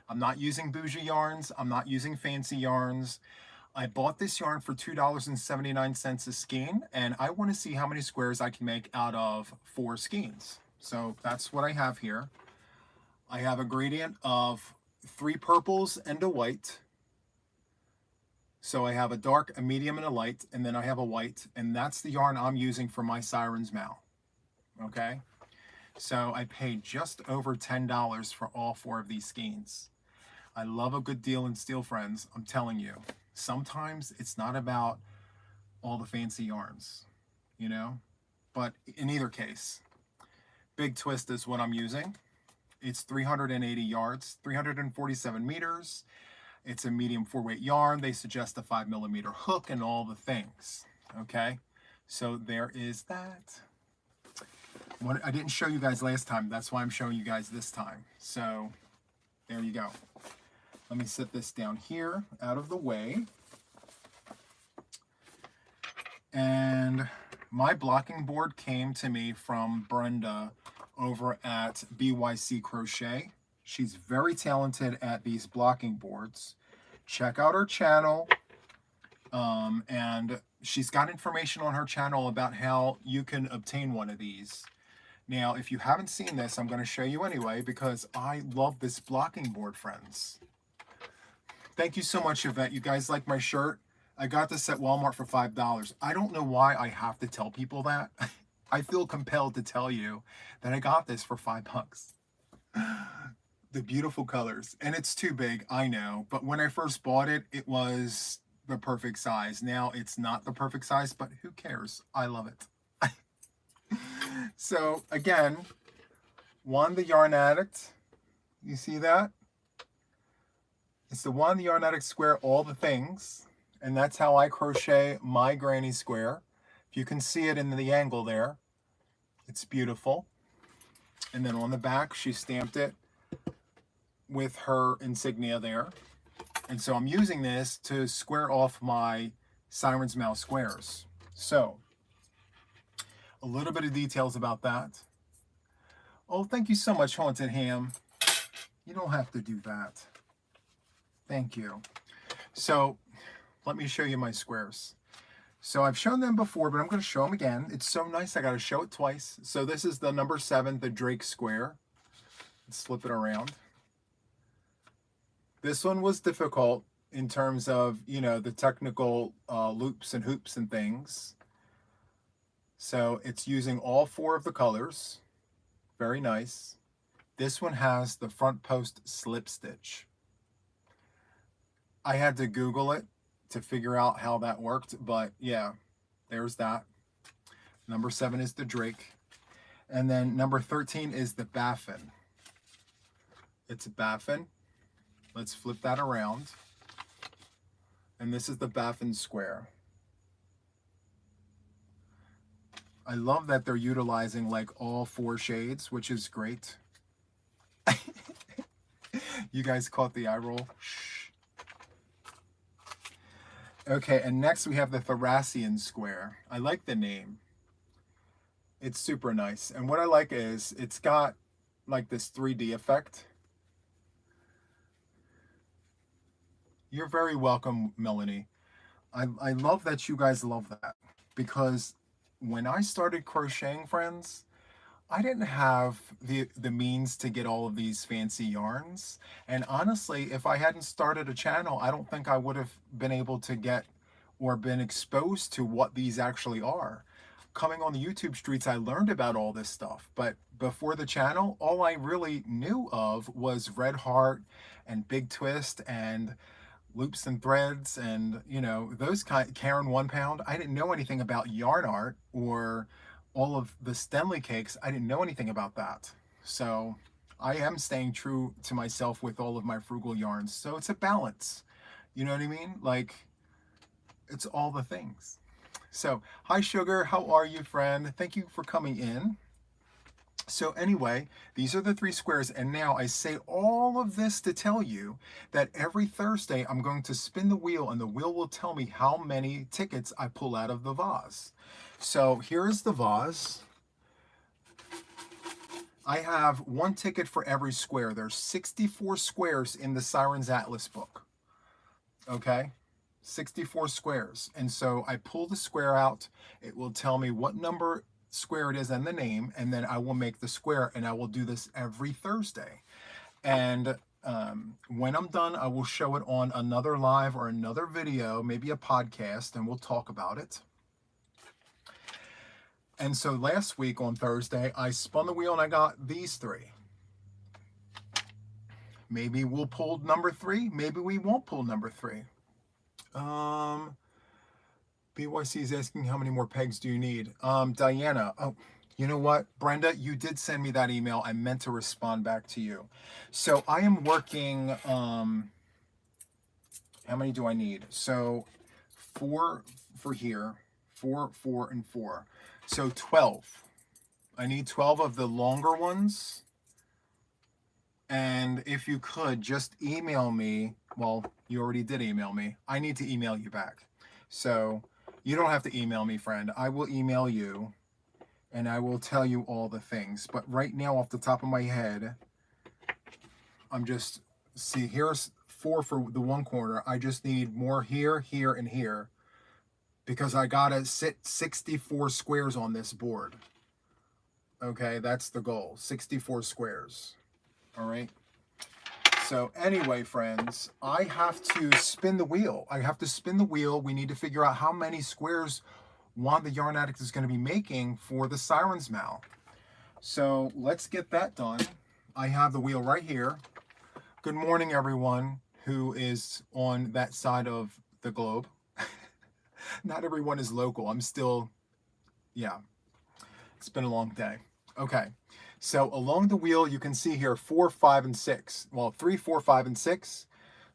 [SPEAKER 1] I'm not using bougie yarns. I'm not using fancy yarns. I bought this yarn for $2.79 a skein, and I want to see how many squares I can make out of 4 skeins. So that's what I have here. I have a gradient of 3 purples and a white. So I have a dark, a medium, and a light, and then I have a white, and that's the yarn I'm using for my Sirens Mal. Okay? So I paid just over $10 for all 4 of these skeins. I love a good deal in steel, friends. I'm telling you. Sometimes it's not about all the fancy yarns, you know? But in either case, Big Twist is what I'm using. It's 380 yards, 347 meters. It's a medium 4-weight yarn. They suggest a 5mm hook and all the things, okay? So there is that. What I didn't show you guys last time, that's why I'm showing you guys this time. So there you go. Let me set this down here out of the way. And my blocking board came to me from Brenda over at BYC Crochet. She's very talented at these blocking boards. Check out her channel. And she's got information on her channel about how you can obtain one of these. Now, if you haven't seen this, I'm going to show you anyway, because I love this blocking board, friends. Thank you so much, Yvette. You guys like my shirt? I got this at Walmart for $5. I don't know why I have to tell people that. I feel compelled to tell you that I got this for $5. The beautiful colors. And it's too big, I know. But when I first bought it, it was the perfect size. Now it's not the perfect size, but who cares? I love it. So again, Juan the Yarn Addict. You see that? It's the Juan the Yarn Addict square, all the things. And that's how I crochet my granny square. If you can see it in the angle there, it's beautiful. And then on the back, she stamped it with her insignia there. And so I'm using this to square off my Siren's Mouth squares. So a little bit of details about that. Oh, thank you so much, Haunted Ham. You don't have to do that. Thank you. So let me show you my squares. So I've shown them before, but I'm going to show them again. It's so nice, I got to show it twice. So this is the number 7, the Drake square. Let's flip it around. This one was difficult in terms of, you know, the technical loops and hoops and things. So it's using all 4 of the colors. Very nice. This one has the front post slip stitch. I had to Google it to figure out how that worked, but yeah, there's that. Number 7 is the Drake. And then number 13 is the Baffin. It's a Baffin. Let's flip that around. And this is the Baffin square. I love that they're utilizing like all 4 shades, which is great. You guys caught the eye roll? Shh. Okay, and next we have the Thracian square. I like the name. It's super nice. And what I like is it's got like this 3D effect. You're very welcome, Melanie. I love that you guys love that, because when I started crocheting, friends, I didn't have the means to get all of these fancy yarns. And honestly, if I hadn't started a channel, I don't think I would have been able to get or been exposed to what these actually are. Coming on the YouTube streets, I learned about all this stuff. But before the channel, all I really knew of was Red Heart and Big Twist and Loops and Threads and, you know, those kind, Karen 1 Pound. I didn't know anything about yarn art or all of the Stenley cakes. I didn't know anything about that. So I am staying true to myself with all of my frugal yarns. So it's a balance. You know what I mean? Like, it's all the things. So, hi Sugar, how are you, friend? Thank you for coming in. So anyway, these are the 3 squares, and now I say all of this to tell you that every Thursday I'm going to spin the wheel, and the wheel will tell me how many tickets I pull out of the vase. So here is the vase. I have 1 ticket for every square. There's 64 squares in the Siren's Atlas book. Okay? 64 squares. And so I pull the square out. It will tell me what number square it is and the name, and then I will make the square, and I will do this every Thursday. And when I'm done, I will show it on another live or another video, maybe a podcast, and we'll talk about it. And so last week on Thursday, I spun the wheel and I got these 3. Maybe we'll pull number 3. Maybe we won't pull number 3. BYC is asking how many more pegs do you need? Diana, oh, you know what? Brenda, you did send me that email. I meant to respond back to you. So I am working, how many do I need? So 4 for here, 4, 4, and 4. So 12. I need 12 of the longer ones. And if you could just email me, well, you already did email me. I need to email you back. So you don't have to email me, friend. I will email you and I will tell you all the things. But right now, off the top of my head, I'm just, see, here's 4 for the 1 corner. I just need more here, here, and here, because I gotta sit 64 squares on this board. Okay, that's the goal, 64 squares. All right. So anyway, friends, I have to spin the wheel. I have to spin the wheel. We need to figure out how many squares Juan the Yarn Addict is going to be making for the Siren's Mouth. So let's get that done. I have the wheel right here. Good morning, everyone who is on that side of the globe. Not everyone is local. I'm still, yeah, it's been a long day. Okay, so along the wheel, you can see here 4, 5, and 6. Well, 3, 4, 5, and 6.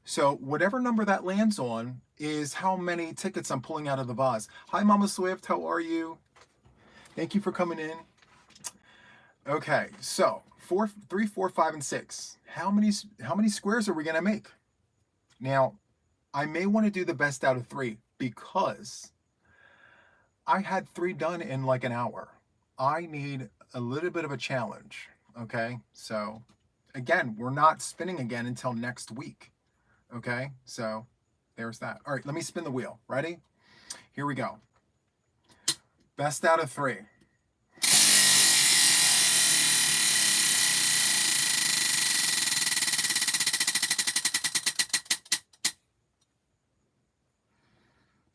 [SPEAKER 1] So whatever number that lands on is how many tickets I'm pulling out of the vase. Hi, Mama Swift. How are you? Thank you for coming in. Okay, so 4, 3, 4, 5, and 6. How many squares are we gonna make? Now, I may want to do the best out of 3 because I had 3 done in like an hour. I need a little bit of a challenge. Okay, so again, we're not spinning again until next week. Okay, so there's that. All right, let me spin the wheel. Ready? Here we go. Best out of 3.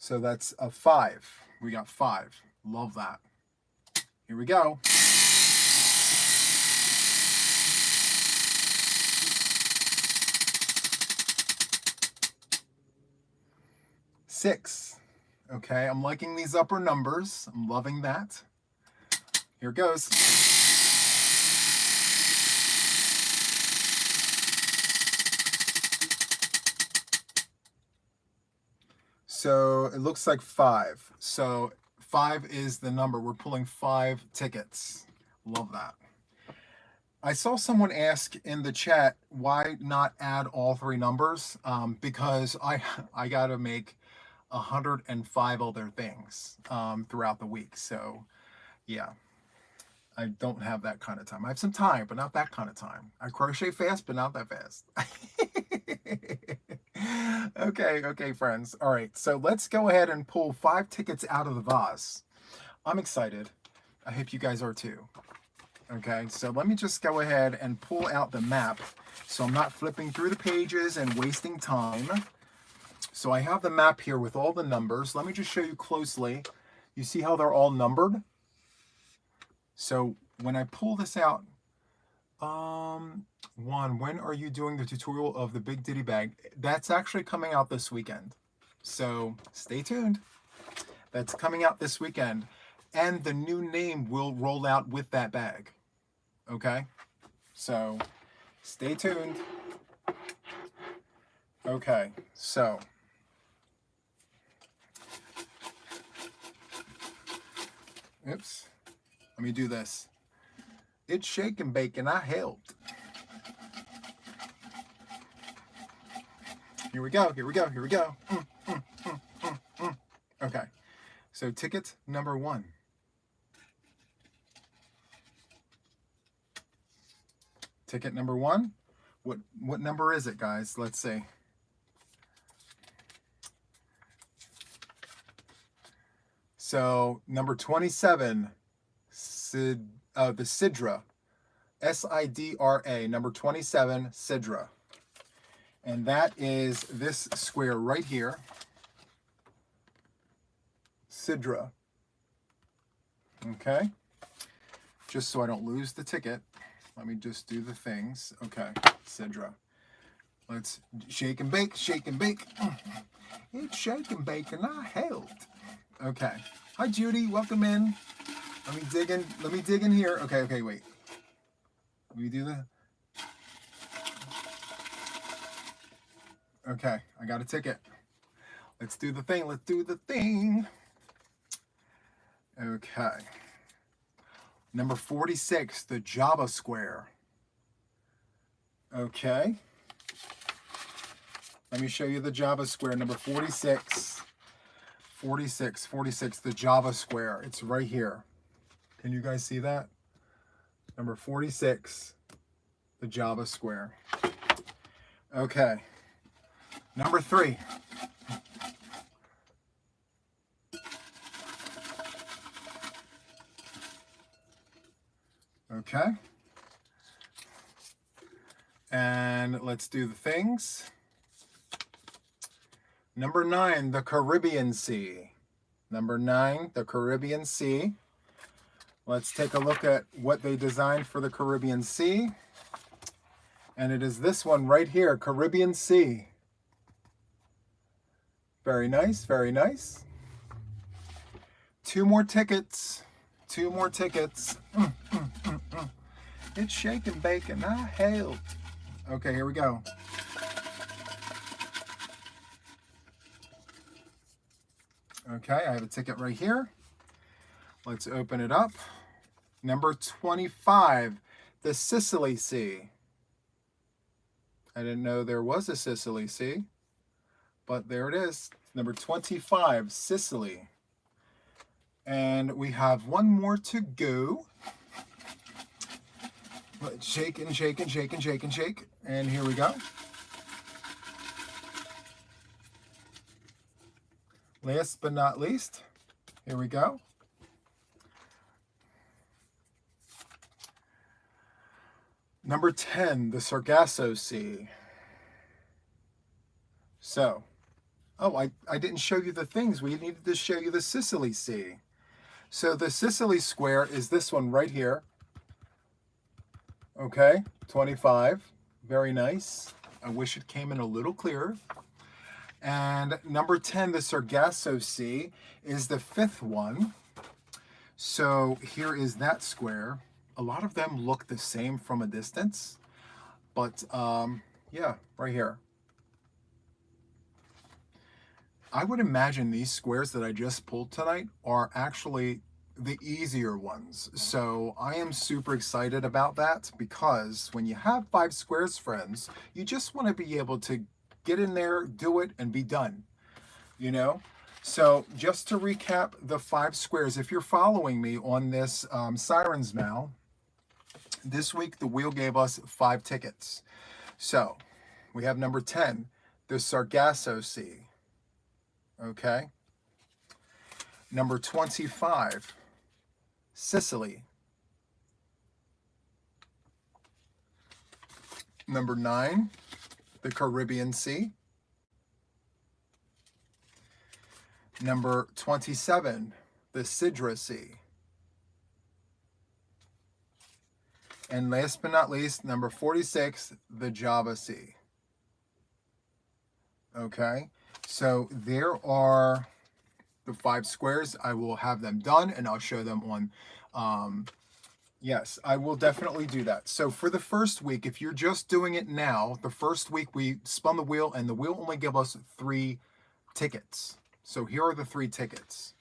[SPEAKER 1] So that's a 5. We got 5. Love that. Here we go. Six. Okay, I'm liking these upper numbers. I'm loving that. Here goes. So it looks like 5. So 5 is the number. We're pulling 5 tickets. Love that. I saw someone ask in the chat, why not add all 3 numbers? Because I got to make 105 other things throughout the week. So yeah, I don't have that kind of time. I have some time, but not that kind of time. I crochet fast, but not that fast. Okay, friends. All right, so let's go ahead and pull 5 tickets out of the vase. I'm excited. I hope you guys are too. Okay, so let me just go ahead and pull out the map so I'm not flipping through the pages and wasting time. So I have the map here with all the numbers. Let me just show you closely. You see how they're all numbered? So when I pull this out, Juan, when are you doing the tutorial of the Big Ditty bag? That's actually coming out this weekend. So stay tuned. That's coming out this weekend. And the new name will roll out with that bag. Okay? So stay tuned. Okay, so oops. Let me do this. It's shake and bake and I helped. Here we go, here we go, here we go. Okay, so ticket number 1. Ticket number 1. What number is it, guys? Let's see. So number 27, the Sidra, S-I-D-R-A, number 27, Sidra. And that is this square right here, Sidra. Okay, just so I don't lose the ticket, let me just do the things. Okay, Sidra. Let's shake and bake, shake and bake. It's shake and bake and I helped. Okay. Hi, Judy. Welcome in. Let me dig in here. Okay, wait. Let me do the... Okay, I got a ticket. Let's do the thing. Let's do the thing. Okay. Number 46, the Java square. Okay. Let me show you the Java square. Number 46. 46, the Java square. It's right here. Can you guys see that? Number 46, the Java square. Okay. Number 3. Okay. And let's do the things. Number 9, the Caribbean Sea. Number 9, the Caribbean Sea. Let's take a look at what they designed for the Caribbean Sea. And it is this one right here, Caribbean Sea. Very nice, very nice. 2 more tickets. 2 more tickets. It's shake and bake and I hail. Okay, here we go. Okay, I have a ticket right here. Let's open it up. Number 25, the Sicily Sea. I didn't know there was a Sicily Sea, but there it is. Number 25, Sicily. And we have one more to go. Let's shake and shake and shake and shake and shake. And here we go. Last but not least, here we go. Number 10, the Sargasso Sea. So, oh, I didn't show you the things. We needed to show you the Sicily Sea. So the Sicily square is this one right here. Okay, 25. Very nice. I wish it came in a little clearer. And number 10, the Sargasso Sea, is the 5th one. So here is that square. A lot of them look the same from a distance, but yeah, right here. I would imagine these squares that I just pulled tonight are actually the easier ones. So I am super excited about that, because when you have 5 squares, friends, you just want to be able to get in there, do it, and be done, you know? So just to recap the 5 squares, if you're following me on this Sirens Mal, this week the wheel gave us 5 tickets. So we have number 10, the Sargasso Sea. Okay. Number 25, Sicily. Number 9, the Caribbean Sea. Number 27, the Sidra Sea. And last but not least, number 46, the Java Sea. Okay, so there are the 5 squares. I will have them done and I'll show them on, yes, I will definitely do that. So for the first week, if you're just doing it now, the first week we spun the wheel and the wheel only gave us 3 tickets. So here are the 3 tickets.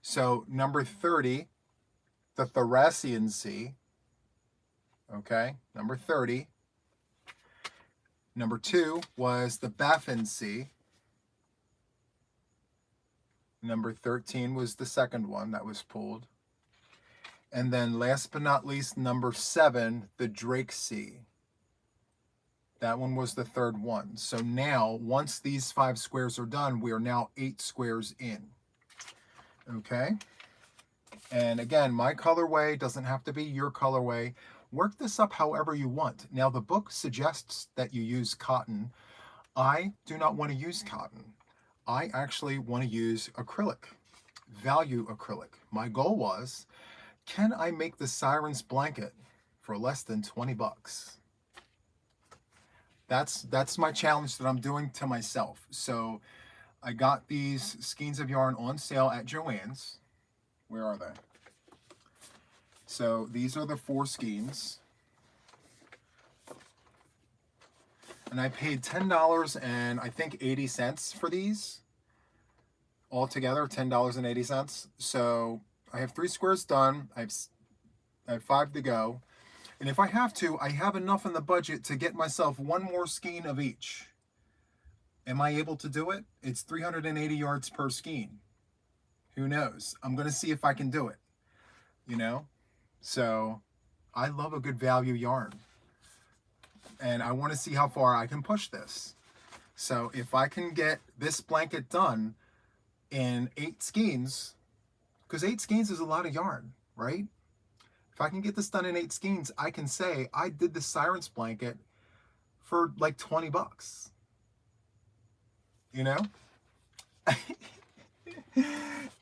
[SPEAKER 1] So number 30, the Thracian Sea. Okay, number 30. Number 2 was the Baffin Sea. Number 13 was the second one that was pulled. And then last but not least, number 7, the Drake Sea. That one was the 3rd one. So now, once these 5 squares are done, we are now 8 squares in. Okay? And again, my colorway doesn't have to be your colorway. Work this up however you want. Now, the book suggests that you use cotton. I do not want to use cotton. I actually want to use acrylic, value acrylic. My goal was, can I make the Sirens blanket for less than 20 bucks? That's my challenge that I'm doing to myself. So I got these skeins of yarn on sale at Joann's. Where are they? So these are the 4 skeins. And I paid $10 and I think 80 cents for these. Altogether, $10.80. So I have 3 squares done. I have 5 to go. And if I have to, I have enough in the budget to get myself 1 more skein of each. Am I able to do it? It's 380 yards per skein. Who knows? I'm going to see if I can do it. You know? So I love a good value yarn. And I want to see how far I can push this. So if I can get this blanket done in 8 skeins, because 8 skeins is a lot of yarn, right? If I can get this done in 8 skeins, I can say I did the Sirens blanket for like 20 bucks. You know?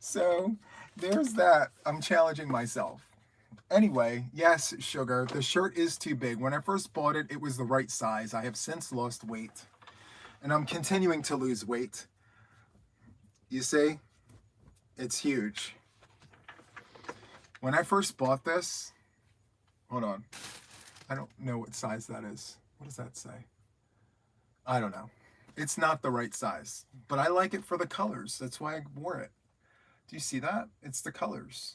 [SPEAKER 1] So there's that. I'm challenging myself. Anyway, yes, sugar, the shirt is too big. When I first bought it, it was the right size. I have since lost weight, and I'm continuing to lose weight. You see, it's huge. When I first bought this, hold on, I don't know what size that is. What does that say? I don't know. It's not the right size, but I like it for the colors. That's why I wore it. Do you see that? It's the colors.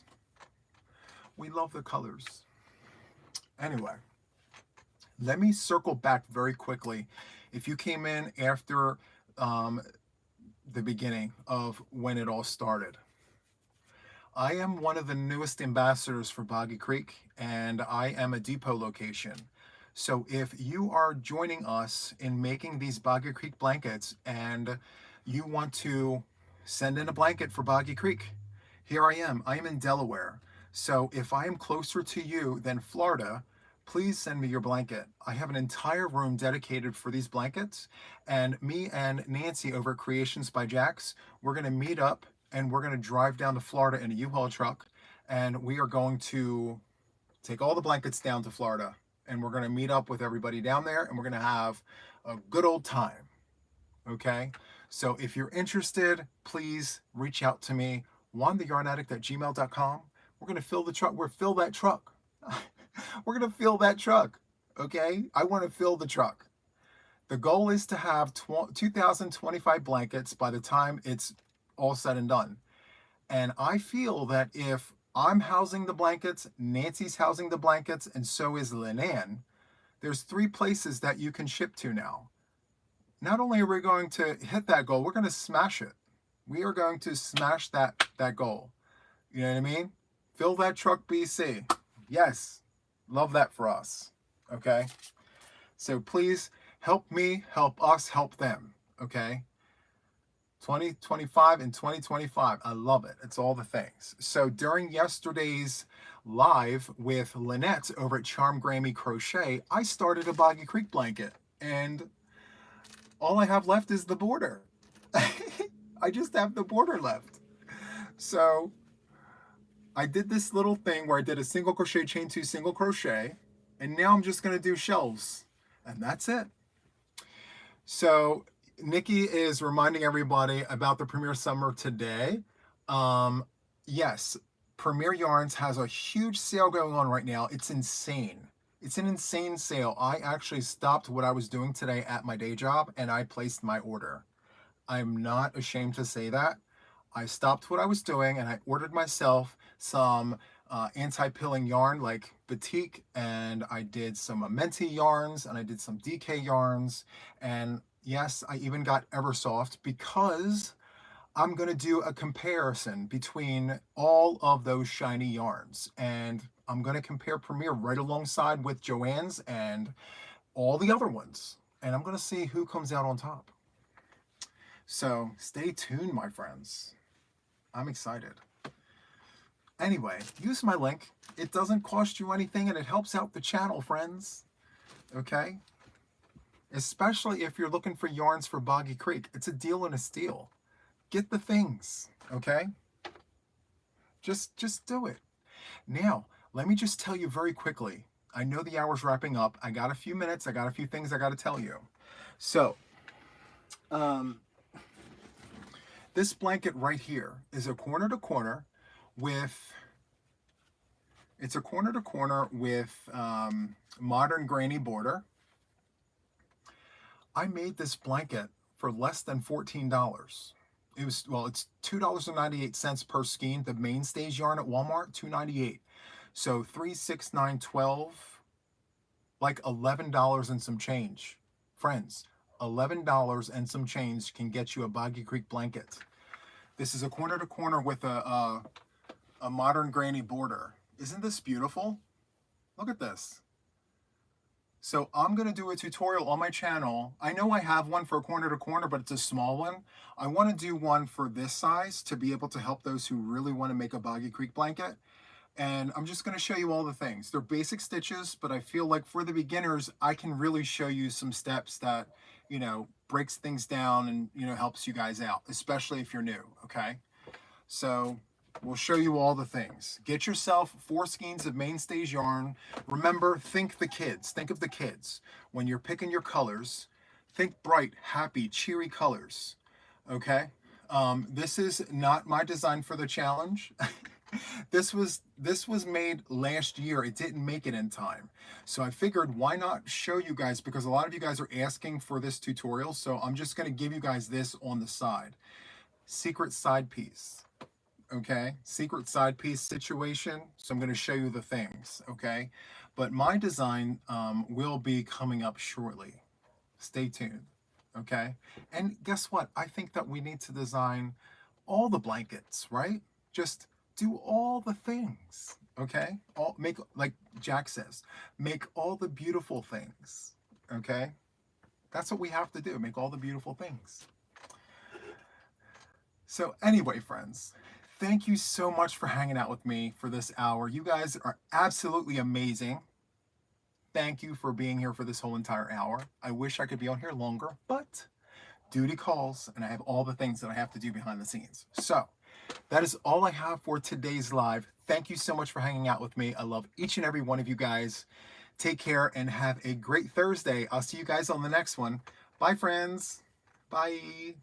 [SPEAKER 1] We love the colors. Anyway, let me circle back very quickly. If you came in after the beginning of when it all started, I am one of the newest ambassadors for Boggy Creek, and I am a depot location. So if you are joining us in making these Boggy Creek blankets and you want to send in a blanket for Boggy Creek, here I am. I am in Delaware. So if I am closer to you than Florida, please send me your blanket. I have an entire room dedicated for these blankets, and me and Nancy over at Creations by Jax, we're going to meet up and we're going to drive down to Florida in a U-Haul truck, and we are going to take all the blankets down to Florida, and we're going to meet up with everybody down there, and we're going to have a good old time. Okay? So if you're interested, please reach out to me, juantheyarnaddict@gmail.com. We're going to fill the truck. Fill that truck. We're going to fill that truck. Okay? I want to fill the truck. The goal is to have 2,025 blankets by the time it's all said and done. And I feel that if I'm housing the blankets, Nancy's housing the blankets, and so is Linan, there's 3 places that you can ship to now. Not only are we going to hit that goal, we're going to smash it. We are going to smash that goal. You know what I mean? Fill that truck, BC. Yes. Love that for us. Okay? So please help me, help us, help them. Okay? 2025 and 2025. I love it. It's all the things. So during yesterday's live with Lynette over at Charm Grammy Crochet, I started a Boggy Creek blanket, and all I have left is the border. I just have the border left. So I did this little thing where I did a single crochet, chain 2, single crochet, and now I'm just going to do shelves, and that's it. So Nikki is reminding everybody about the Premier Summer today. Yes, Premier Yarns has a huge sale going on right now. It's insane. It's an insane sale. I actually stopped what I was doing today at my day job and I placed my order. I'm not ashamed to say that. I stopped what I was doing and I ordered myself some anti-pilling yarn like Batik, and I did some Amenti yarns, and I did some DK yarns, and yes, I even got Eversoft because I'm going to do a comparison between all of those shiny yarns, and I'm going to compare Premier right alongside with Joann's and all the other ones, and I'm going to see who comes out on top. So stay tuned, my friends. I'm excited. Anyway, use my link. It doesn't cost you anything and it helps out the channel, friends. Okay? Especially if you're looking for yarns for Boggy Creek. It's a deal and a steal. Get the things, okay? Just do it. Now, let me just tell you very quickly. I know the hour's wrapping up. I got a few minutes. I got a few things I got to tell you. So, this blanket right here is a corner to corner with, it's a corner to corner with modern granny border. I made this blanket for less than $14. It was, well, it's $2.98 per skein. The mainstays yarn at Walmart, $2.98. So 3, 6, 9, 12, like $11 and some change. Friends, $11 and some change can get you a Boggy Creek blanket. This is a corner to corner with a modern granny border. Isn't this beautiful? Look at this. So I'm going to do a tutorial on my channel. I know I have one for a corner to corner, but it's a small one. I want to do one for this size to be able to help those who really want to make a Boggy Creek blanket. And I'm just going to show you all the things. They're basic stitches, but I feel like for the beginners, I can really show you some steps that, you know, breaks things down and, you know, helps you guys out, especially if you're new, okay? So We'll show you all the things. Get yourself 4 skeins of Mainstays yarn. Remember, think the kids. Think of the kids. When you're picking your colors, think bright, happy, cheery colors. Okay? This is not my design for the challenge. This was made last year. It didn't make it in time. So I figured, why not show you guys, because a lot of you guys are asking for this tutorial. So I'm just going to give you guys this on the side. Secret side piece. Okay, secret side piece situation. So I'm going to show you the things. Okay, but my design will be coming up shortly. Stay tuned. Okay, and guess what? I think that we need to design all the blankets, right? Just do all the things. Okay, all make, like Jack says, make all the beautiful things. Okay, that's what we have to do. Make all the beautiful things. So anyway, friends, thank you so much for hanging out with me for this hour. You guys are absolutely amazing. Thank you for being here for this whole entire hour. I wish I could be on here longer, but duty calls, and I have all the things that I have to do behind the scenes. So that is all I have for today's live. Thank you so much for hanging out with me. I love each and every one of you guys. Take care and have a great Thursday. I'll see you guys on the next one. Bye, friends. Bye.